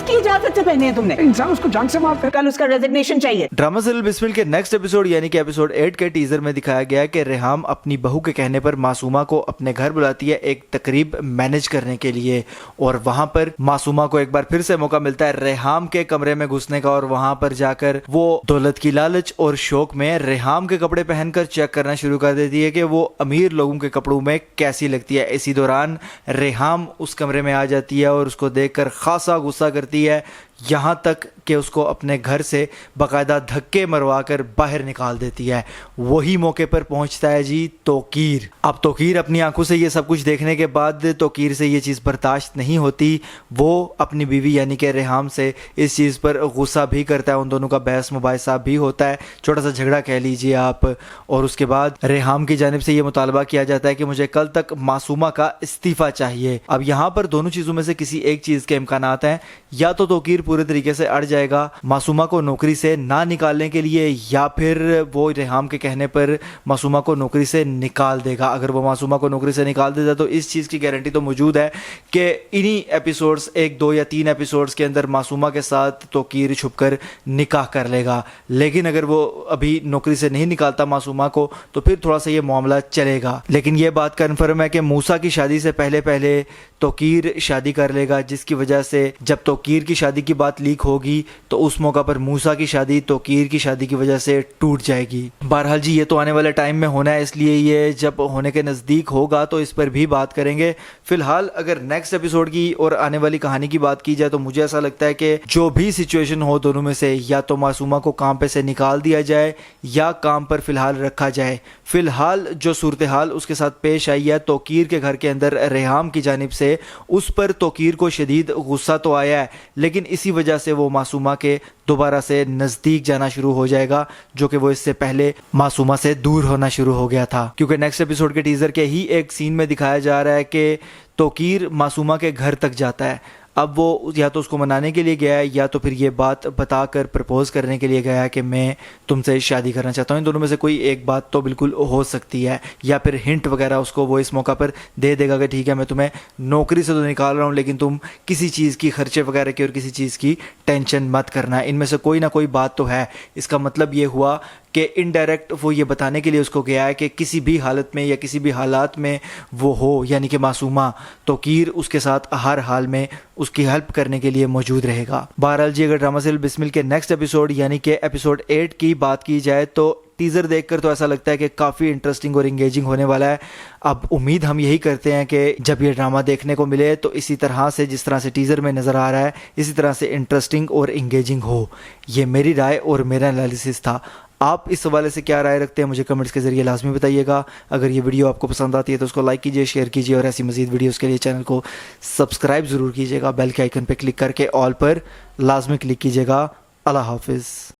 की इजाजत से पहने हैं तुमने? इंसान उसको जान से मारता है। कल उसका रेजिग्नेशन चाहिए। ड्रामा सीरियल बिस्मिल के नेक्स्ट एपिसोड यानी कि एपिसोड 8 के टीजर में दिखाया गया है कि रेहाम अपनी बहू के कहने पर मासूमा को अपने घर बुलाती है एक तकरीब मैनेज करने के लिए, और वहां पर मासूमा को एक बार फिर से मौका मिलता है रेहाम के कमरे में घुसने का, और वहां पर जाकर वो दौलत की लालच और शौक में रेहाम के कपड़े पहनकर चेक करना शुरू कर देती है कि वो अमीर लोगों के कपड़ों में कैसी लगती है। इसी दौरान रेहाम उस कमरे में आ जाती है और उसको देखकर खासा गुस्सा करती है, यहाँ तक कि उसको अपने घर से बाकायदा धक्के मरवा कर बाहर निकाल देती है। वही मौके पर पहुंचता है जी तोकीर। अब तोकीर अपनी आंखों से ये सब कुछ देखने के बाद तोकीर से ये चीज़ बर्दाश्त नहीं होती। वो अपनी बीवी यानी कि रेहाम से इस चीज़ पर गुस्सा भी करता है, उन दोनों का बहस मुबाहिसा भी होता है, छोटा सा झगड़ा कह लीजिए आप। और उसके बाद रेहाम की जानिब से ये मुतालबा किया जाता है कि मुझे कल तक मासूमा का इस्तीफ़ा चाहिए। अब यहाँ पर दोनों चीज़ों में से किसी एक चीज़ के इम्कानात हैं, या तो तोकीर पूरे तरीके से अड़ जाएगा मासूमा को नौकरी से ना निकालने के लिए, या फिर वो रेहाम के कहने पर मासूमा को नौकरी से निकाल देगा। अगर वो मासूमा को नौकरी से निकाल देता तो इस चीज़ की गारंटी तो मौजूद है कि इन्हीं एपिसोड्स 1, 2 या 3 एपिसोड्स के अंदर मासूमा के साथ तोकीर छुपकर निकाह कर लेगा। लेकिन अगर वो अभी नौकरी से नहीं निकालता मासूमा को तो फिर थोड़ा सा ये मामला चलेगा। लेकिन ये बात कन्फर्म है कि मूसा की शादी से पहले पहले तोकीर शादी कर लेगा, जिसकी वजह से जब तोकीर की शादी की बात लीक होगी तो उस मौका पर मूसा की शादी तोकीर की शादी की वजह से टूट जाएगी। बहरहाल जी ये तो आने वाले टाइम में होना है, इसलिए ये जब होने के नज़दीक होगा तो इस पर भी बात करेंगे। फिलहाल अगर नेक्स्ट एपिसोड की और आने वाली कहानी की बात की जाए तो मुझे ऐसा लगता है कि जो भी सिचुएशन हो दोनों में से, या तो मासूमा को काम पे से निकाल दिया जाए या काम पर फिलहाल रखा जाए। फिलहाल जो सूरत हाल उसके साथ पेश आई है तोकीर के घर के अंदर रेहाम की जानिब से, उस पर तोकीर को शदीद गुस्सा तो आया है, लेकिन इसी वजह से वो मासूमा के दोबारा से नज़दीक जाना शुरू हो जाएगा, जो कि वो इससे पहले मासूमा से दूर होना शुरू हो गया था। क्योंकि नेक्स्ट एपिसोड के टीज़र के ही एक सीन में दिखाया जा रहा है कि तोकीर मासूमा के घर तक जाता है। अब वो या तो उसको मनाने के लिए गया है, या तो फिर ये बात बताकर प्रपोज करने के लिए गया है कि मैं तुमसे शादी करना चाहता हूँ। इन दोनों में से कोई एक बात तो बिल्कुल हो सकती है, या फिर हिंट वगैरह उसको वो इस मौका पर दे देगा कि ठीक है मैं तुम्हें नौकरी से तो निकाल रहा हूँ, लेकिन तुम किसी चीज़ की खर्चे वगैरह की और किसी चीज़ की टेंशन मत करना। इनमें से कोई ना कोई बात तो है। इसका मतलब ये हुआ कि इनडायरेक्ट वो ये बताने के लिए उसको गया है कि किसी भी हालत में या किसी भी हालात में वो हो, यानी कि मासूमा, तोकीर उसके साथ हर हाल में उसकी हेल्प करने के लिए मौजूद रहेगा। बहरहाल जी अगर ड्रामा सीरियल बिस्मिल के नेक्स्ट एपिसोड यानी कि एपिसोड 8 की बात की जाए तो टीज़र देखकर तो ऐसा लगता है कि काफ़ी इंटरेस्टिंग और इंगेजिंग होने वाला है। अब उम्मीद हम यही करते हैं कि जब ये ड्रामा देखने को मिले तो इसी तरह से, जिस तरह से टीज़र में नज़र आ रहा है, इसी तरह से इंटरेस्टिंग और इंगेजिंग हो। ये मेरी राय और मेरा एनालिसिस था। आप इस हवाले से क्या राय रखते हैं मुझे कमेंट्स के ज़रिए लाजमी बताइएगा। अगर ये वीडियो आपको पसंद आती है तो उसको लाइक कीजिए, शेयर कीजिए, और ऐसी मज़ीद वीडियोज़ के लिए चैनल को सब्सक्राइब ज़रूर कीजिएगा। बेल के आइकन पर क्लिक करके ऑल पर लाजमी क्लिक कीजिएगा। अल्लाह हाफिज़।